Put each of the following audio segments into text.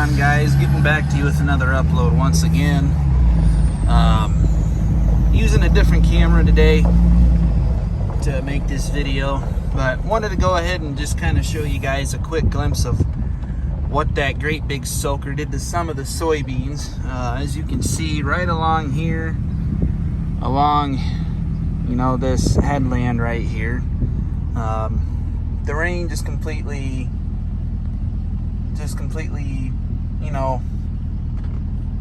on, guys? Getting back to you with another upload once again. Using a different camera today to make this video, but wanted to go ahead and just kind of show you guys a quick glimpse of what that great big soaker did to some of the soybeans. As you can see right along here, along this headland right here, the rain just completely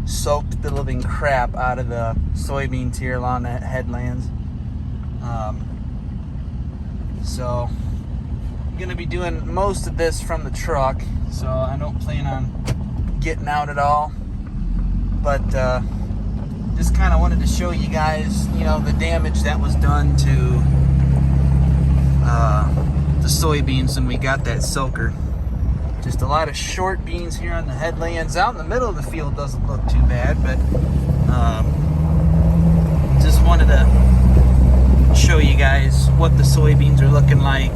soaked the living crap out of the soybeans here along that headlands. So I'm gonna be doing most of this from the truck, so I don't plan on getting out at all, but just kind of wanted to show you guys the damage that was done to the soybeans when we got that soaker. Just a lot of short beans here on the headlands. Out in the middle of the field doesn't look too bad, but just wanted to show you guys what the soybeans are looking like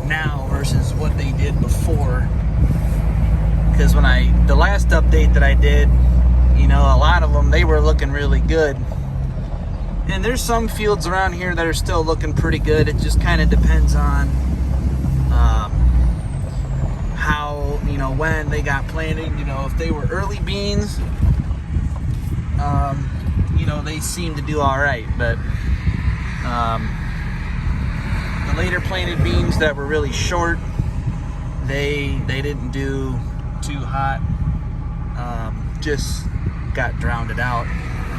now versus what they did before. Because the last update that I did, a lot of them, they were looking really good. And there's some fields around here that are still looking pretty good. It just kind of depends on how, when they got planted. If they were early beans, they seem to do all right. But the later planted beans that were really short, they didn't do too hot. Just got drowned out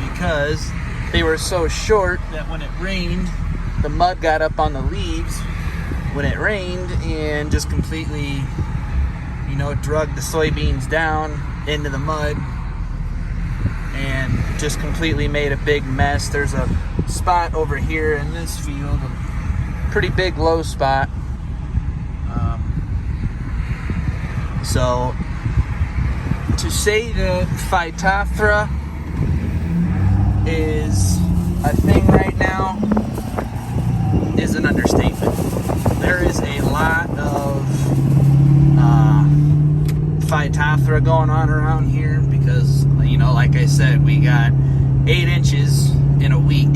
because they were so short that when it rained, the mud got up on the leaves when it rained and just completely drug the soybeans down into the mud and just completely made a big mess. There's a spot over here in this field, a pretty big low spot. So to say that Phytophthora is a thing right now is an understatement. There is a lot of Phytophthora going on around here because, like I said, we got 8 inches in a week,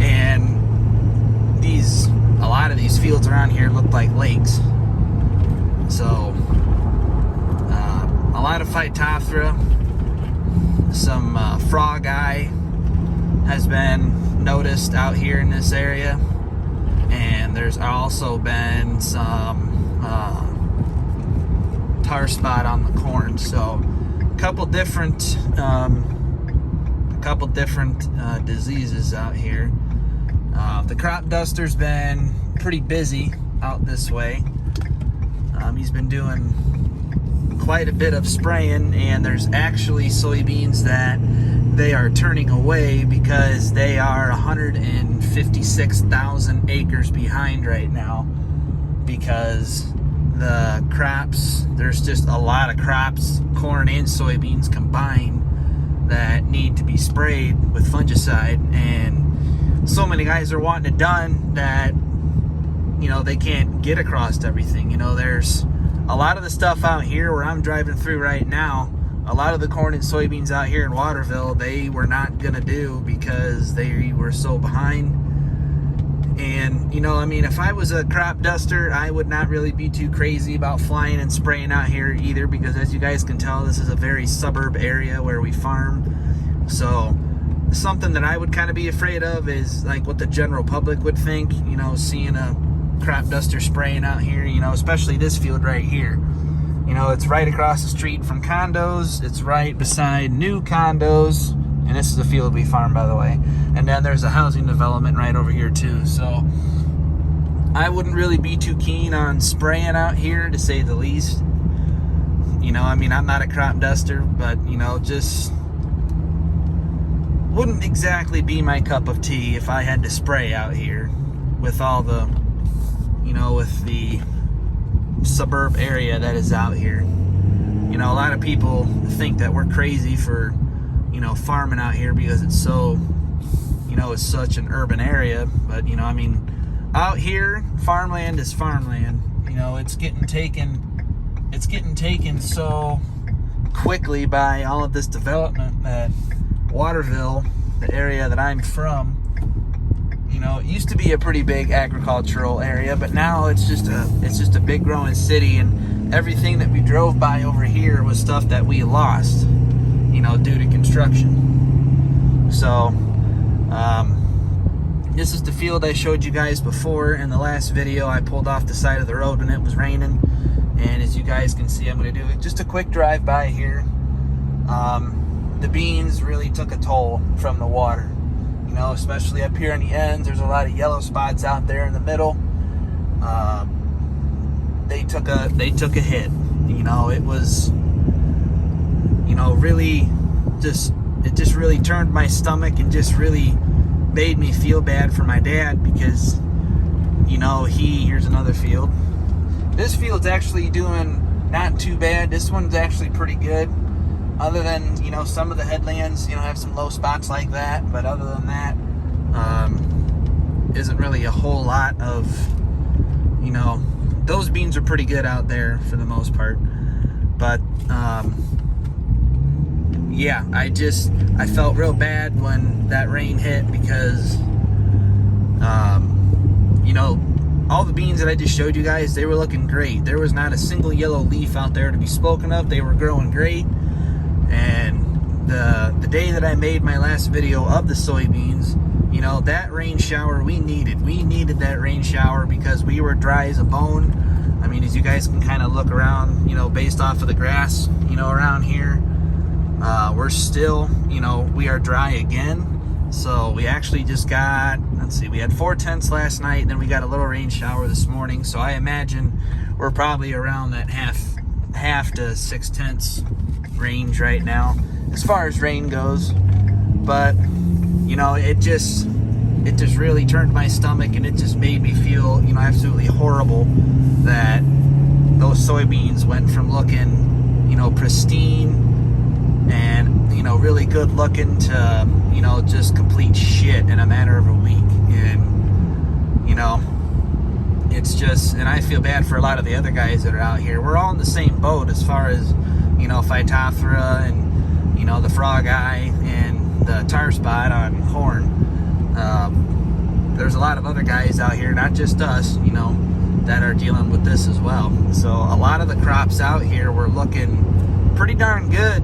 and a lot of these fields around here look like lakes. So a lot of Phytophthora. Some frog eye has been noticed out here in this area, and there's also been some tar spot on the corn. So a couple different diseases out here. The crop duster's been pretty busy out this way. He's been doing quite a bit of spraying, and there's actually soybeans that they are turning away because they are 156,000 acres behind right now, because the crops, there's just a lot of crops, corn and soybeans combined, that need to be sprayed with fungicide, and so many guys are wanting it done that they can't get across everything. There's a lot of the stuff out here where I'm driving through right now, a lot of the corn and soybeans out here in Waterville, they were not gonna do because they were so behind. And if I was a crop duster, I would not really be too crazy about flying and spraying out here either, because as you guys can tell, this is a very suburb area where we farm. So something that I would kind of be afraid of is like what the general public would think, seeing a crop duster spraying out here, especially this field right here. It's right across the street from condos. It's right beside new condos. And this is a field we farm, by the way. And then there's a housing development right over here too. So I wouldn't really be too keen on spraying out here, to say the least. I'm not a crop duster, but just wouldn't exactly be my cup of tea if I had to spray out here with all the with the suburb area that is out here. A lot of people think that we're crazy for farming out here because it's so it's such an urban area, but out here farmland is farmland. It's getting taken so quickly by all of this development that Waterville, the area that I'm from, you know, it used to be a pretty big agricultural area, but now it's just a big growing city, and everything that we drove by over here was stuff that we lost, you know, due to construction. So this is the field I showed you guys before in the last video. I pulled off the side of the road when it was raining, and as you guys can see, I'm going to do just a quick drive by here. The beans really took a toll from the water, you know, especially up here on the ends. There's a lot of yellow spots out there in the middle. They took a hit. You know, it was, you know, really it just really turned my stomach and just really made me feel bad for my dad, because, you know, here's another field. This field's actually doing not too bad. This one's actually pretty good. Other than, you know, some of the headlands, you know, have some low spots like that. But other than that, isn't really a whole lot of, you know, those beans are pretty good out there for the most part. But, yeah, I felt real bad when that rain hit, because, you know, all the beans that I just showed you guys, they were looking great. There was not a single yellow leaf out there to be spoken of. They were growing great. And the day that I made my last video of the soybeans, you know, that rain shower we needed that rain shower, because we were dry as a bone. I mean, as you guys can kind of look around, you know, based off of the grass, you know, around here, we're still, you know, we are dry again. So we actually just got, let's see, we had 4/10 last night, then we got a little rain shower this morning. So I imagine we're probably around that half to 6/10 range right now as far as rain goes. But, you know, it just really turned my stomach, and it just made me feel, you know, absolutely horrible that those soybeans went from looking, you know, pristine and, you know, really good looking to, you know, just complete shit in a matter of a week. And, you know, it's just, and I feel bad for a lot of the other guys that are out here. We're all in the same boat as far as, you know, Phytophthora and, you know, the frog eye and the tar spot on corn. There's a lot of other guys out here, not just us, you know, that are dealing with this as well. So a lot of the crops out here were looking pretty darn good.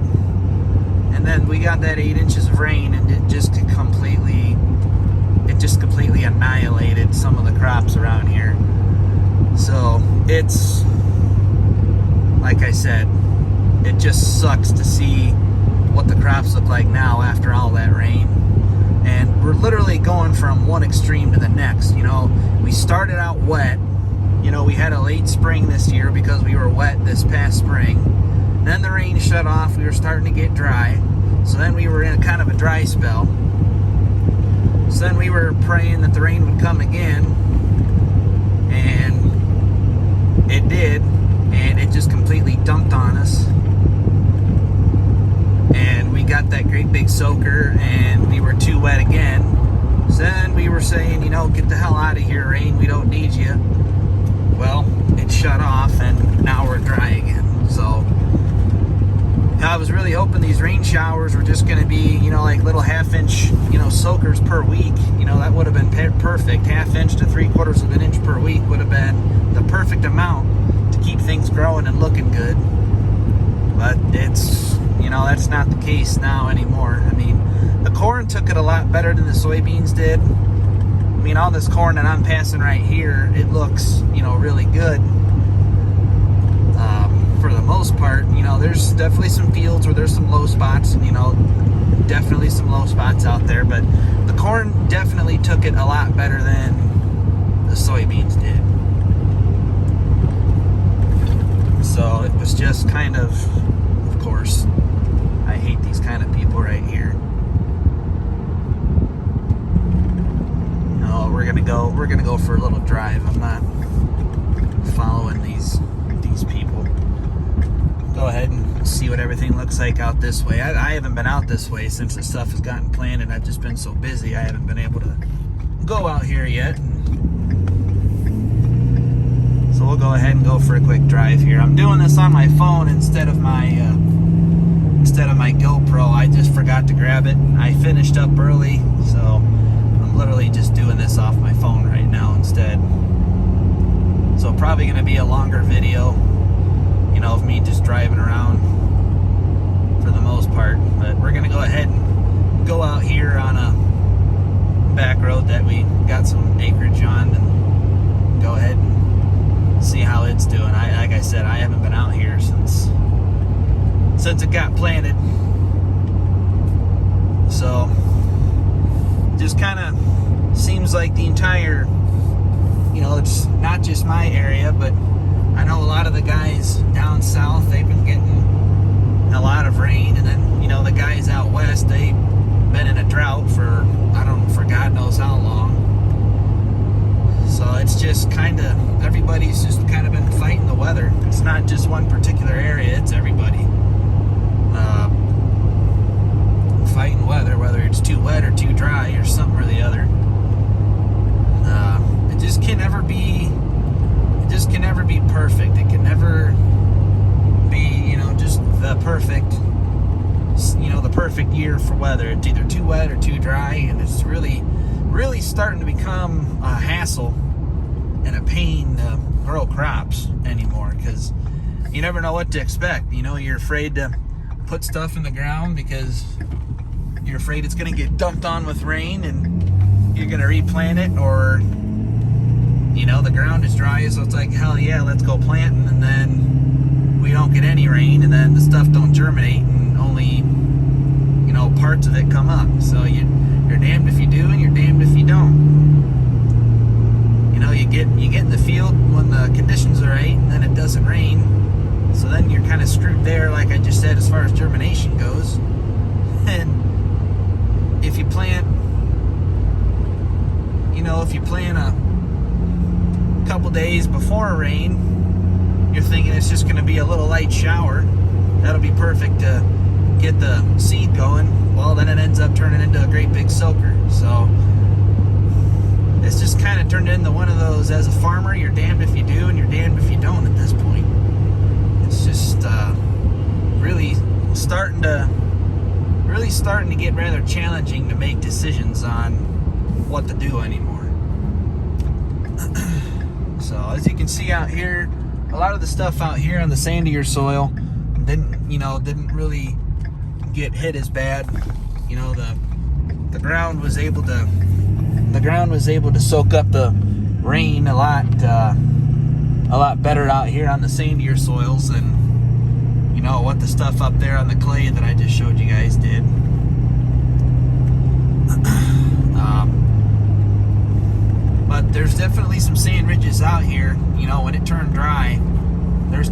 And then we got that 8 inches of rain, and it just completely annihilated some of the crops around here. So it's, like I said, it just sucks to see what the crops look like now after all that rain. And we're literally going from one extreme to the next. You know, we started out wet. You know, we had a late spring this year because we were wet this past spring. Then the rain shut off. We were starting to get dry. So then we were in kind of a dry spell. So then we were praying that the rain would come again. And it did. And it just completely dumped on us. And we got that great big soaker, and we were too wet again. So then we were saying, you know, get the hell out of here, rain, we don't need you. Well, it shut off, and now we're dry again. So I was really hoping these rain showers were just going to be, you know, like little half-inch, you know, soakers per week. You know, that would have been perfect. 1/2 inch to 3/4 of an inch per week would have been the perfect amount to keep things growing and looking good. But it's, you know, that's not the case now anymore. I mean, the corn took it a lot better than the soybeans did. I mean, all this corn that I'm passing right here, it looks, you know, really good. For the most part, you know, there's definitely some fields where there's some low spots, and, you know, definitely some low spots out there. But the corn definitely took it a lot better than the soybeans did. So it was just kind of course, I hate these kind of people right here. No, we're gonna go for a little drive. I'm not following these people. Go ahead and see what everything looks like out this way. I haven't been out this way since the stuff has gotten planted. I've just been so busy I haven't been able to go out here yet. So we'll go ahead and go for a quick drive here. I'm doing this on my phone instead of my instead of my GoPro. I just forgot to grab it. I finished up early, so I'm literally just doing this off my phone right now instead. So probably going to be a longer video, you know, of me just driving around for the most part. But we're going to go ahead and go out here on a back road that we got some acreage on and go ahead and see how it's doing. Like I said, I haven't been out here since it got planted. So just kind of seems like the entire, you know, it's not just my area, but I know a lot of the guys down south, they've been getting a lot of rain, and then, you know, the guys out west, they've been in a drought for God knows how long. So it's just kind of, everybody's just kind of been fighting the weather. It's not just one particular area, it's everybody fighting weather, whether it's too wet or too dry or something or the other. It just can never be perfect. It can never be, you know, just the perfect, you know, the perfect year for weather. It's either too wet or too dry, and it's really starting to become a hassle and a pain to grow crops anymore, because you never know what to expect. You know, you're afraid to put stuff in the ground because you're afraid it's going to get dumped on with rain and you're going to replant it, or, you know, the ground is dry, so it's like, hell yeah, let's go planting, and then we don't get any rain, and then the stuff don't germinate, and only, you know, parts of it come up. So you're damned if you do, and you're damned if you don't. You know, you get in the field when the conditions are right, and then it doesn't rain, so then you're kind of screwed there, like I just said, as far as germination goes. And if you plant, you know, if you plant a couple days before a rain, you're thinking it's just going to be a little light shower, that'll be perfect to get the seed going. Well, then it ends up turning into a great big soaker. So it's just kind of turned into one of those, as a farmer, you're damned if you do and you're damned if you don't at this point. It's just really starting to get rather challenging to make decisions on what to do anymore. So as you can see out here, a lot of the stuff out here on the sandier soil didn't really get hit as bad. You know, the ground was able to soak up the rain a lot better out here on the sandier soils than, you know, what the stuff up there on the clay that I just showed you guys did. But there's definitely some sand ridges out here. You know, when it turned dry, there's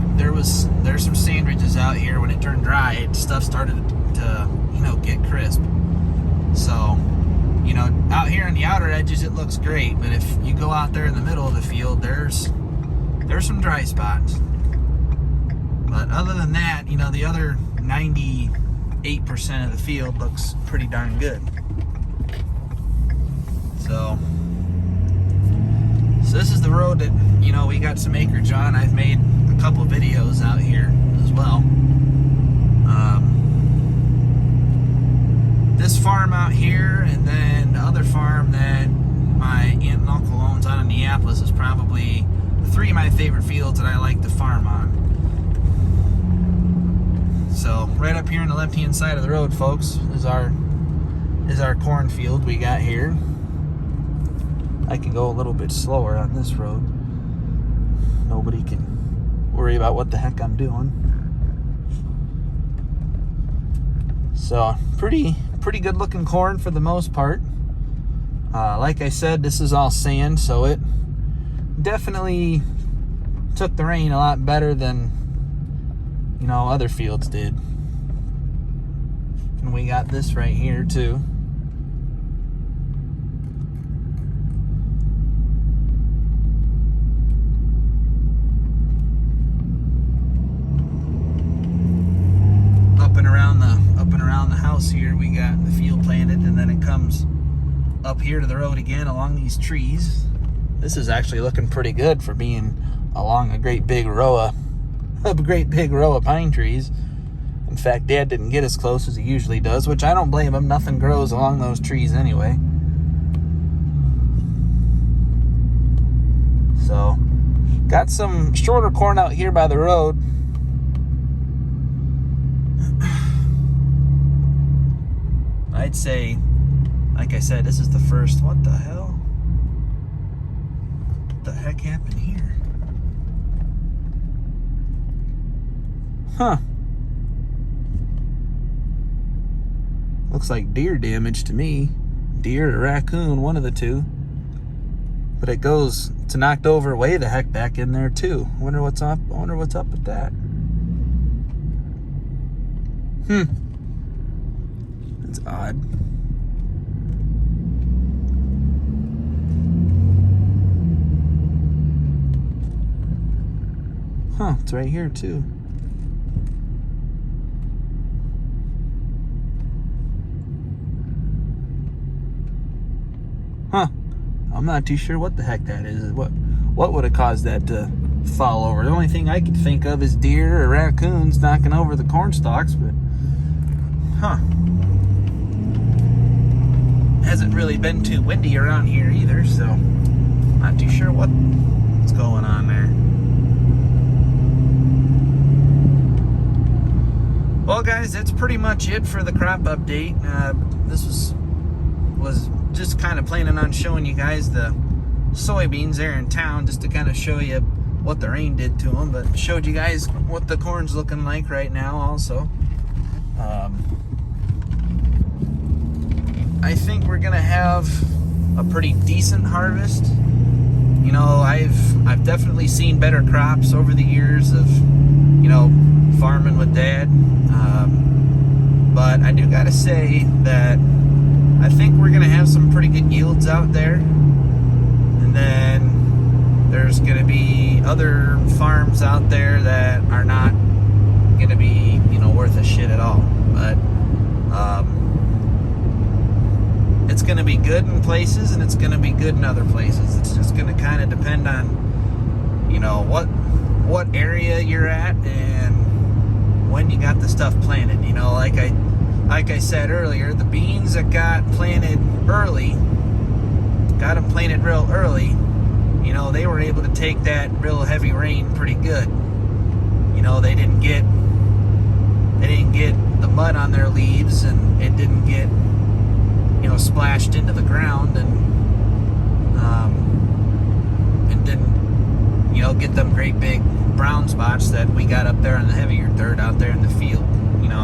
some sand ridges out here. When it turned dry, stuff started to, you know, get crisp. So, you know, out here on the outer edges, it looks great. But if you go out there in the middle of the field, there's some dry spots. But other than that, you know, the other 98% of the field looks pretty darn good. So this is the road that, you know, we got some acreage on. I've made a couple videos out here as well. This farm out here, and then the other farm that my aunt and uncle owns out in Neapolis, is probably three of my favorite fields that I like to farm on. So right up here on the left hand side of the road, folks, is our cornfield we got here. I can go a little bit slower on this road. Nobody can worry about what the heck I'm doing. So pretty good looking corn for the most part. Like I said, this is all sand, so it definitely took the rain a lot better than, you know, other fields did. And we got this right here too. Up and around the house here, we got the field planted, and then it comes up here to the road again along these trees. This is actually looking pretty good for being along a great big row of pine trees. In fact, Dad didn't get as close as he usually does, which I don't blame him. Nothing grows along those trees anyway. So, got some shorter corn out here by the road. I'd say, like I said, this is the first. What the hell? What the heck happened here? Huh. Looks like deer damage to me. Deer or raccoon, one of the two. But it goes to knocked over way the heck back in there too. Wonder what's up with that. That's odd. Huh, it's right here too. Huh. I'm not too sure what the heck that is. What would have caused that to fall over? The only thing I could think of is deer or raccoons knocking over the corn stalks, but huh. Hasn't really been too windy around here either, so not too sure what's going on there. Well, guys, that's pretty much it for the crop update. This was just kind of planning on showing you guys the soybeans there in town, just to kind of show you what the rain did to them, but showed you guys what the corn's looking like right now also. I think we're gonna have a pretty decent harvest. You know, I've definitely seen better crops over the years of, you know, farming with Dad, but I do gotta say that I think we're gonna have some pretty good yields out there, and then there's gonna be other farms out there that are not gonna be, you know, worth a shit at all. But it's gonna be good in places, and it's gonna be good in other places. It's just gonna kind of depend on, you know, what area you're at and when you got the stuff planted. You know, like I said earlier, the beans that got planted early, got them planted real early, you know, they were able to take that real heavy rain pretty good. You know, they didn't get the mud on their leaves, and it didn't get, you know, splashed into the ground, and didn't, you know, get them great big brown spots that we got up there on the heavier dirt out there in the field. You know,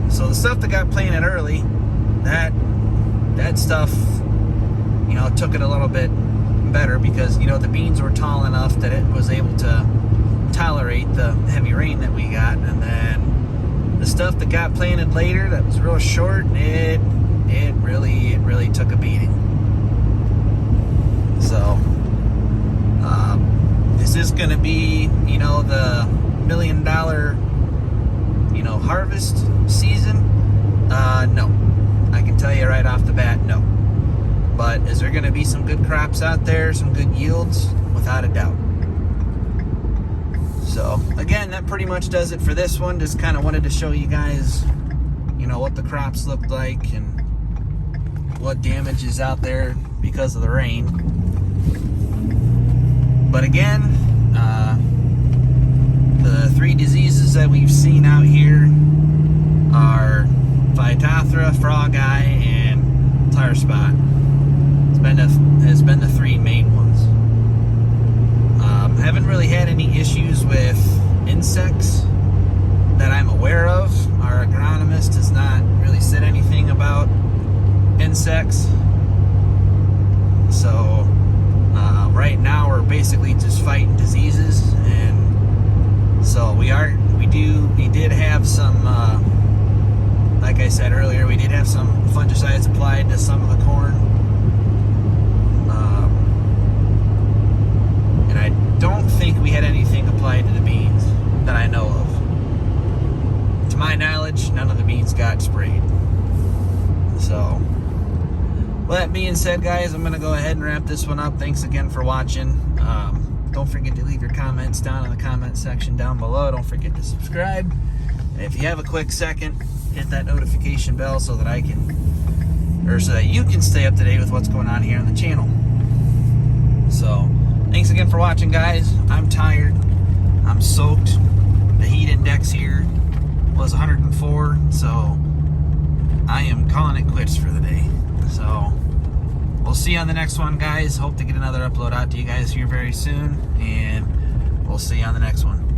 so the stuff that got planted early, that stuff, you know, took it a little bit better, because, you know, the beans were tall enough that it was able to tolerate the heavy rain that we got. And then the stuff that got planted later that was real short, it really took a beating. So is this gonna be, you know, the $1 million, you know, harvest season? No. I can tell you right off the bat, no. But is there gonna be some good crops out there, some good yields? Without a doubt. So again, that pretty much does it for this one. Just kind of wanted to show you guys, you know, what the crops looked like and what damage is out there because of the rain. But again, the three diseases that we've seen out here are Phytophthora, frog eye, and tar spot. Has been the three main ones. Haven't really had any issues with insects that I'm aware of. Our agronomist has not really said anything about insects. So right now we're basically just fighting diseases, and so we did have some, like I said earlier, we did have some fungicides applied to some of the corn, and I don't think we had anything applied to the beans that I know of. To my knowledge, none of the beans got sprayed. So, with that being said, guys, I'm going to go ahead and wrap this one up. Thanks again for watching. Don't forget to leave your comments down in the comment section down below. Don't forget to subscribe. And if you have a quick second, hit that notification bell so that so that you can stay up to date with what's going on here on the channel. So, thanks again for watching, guys. I'm tired. I'm soaked. The heat index here was 104, so I am calling it quits for the day. So, we'll see you on the next one, guys. Hope to get another upload out to you guys here very soon, and we'll see you on the next one.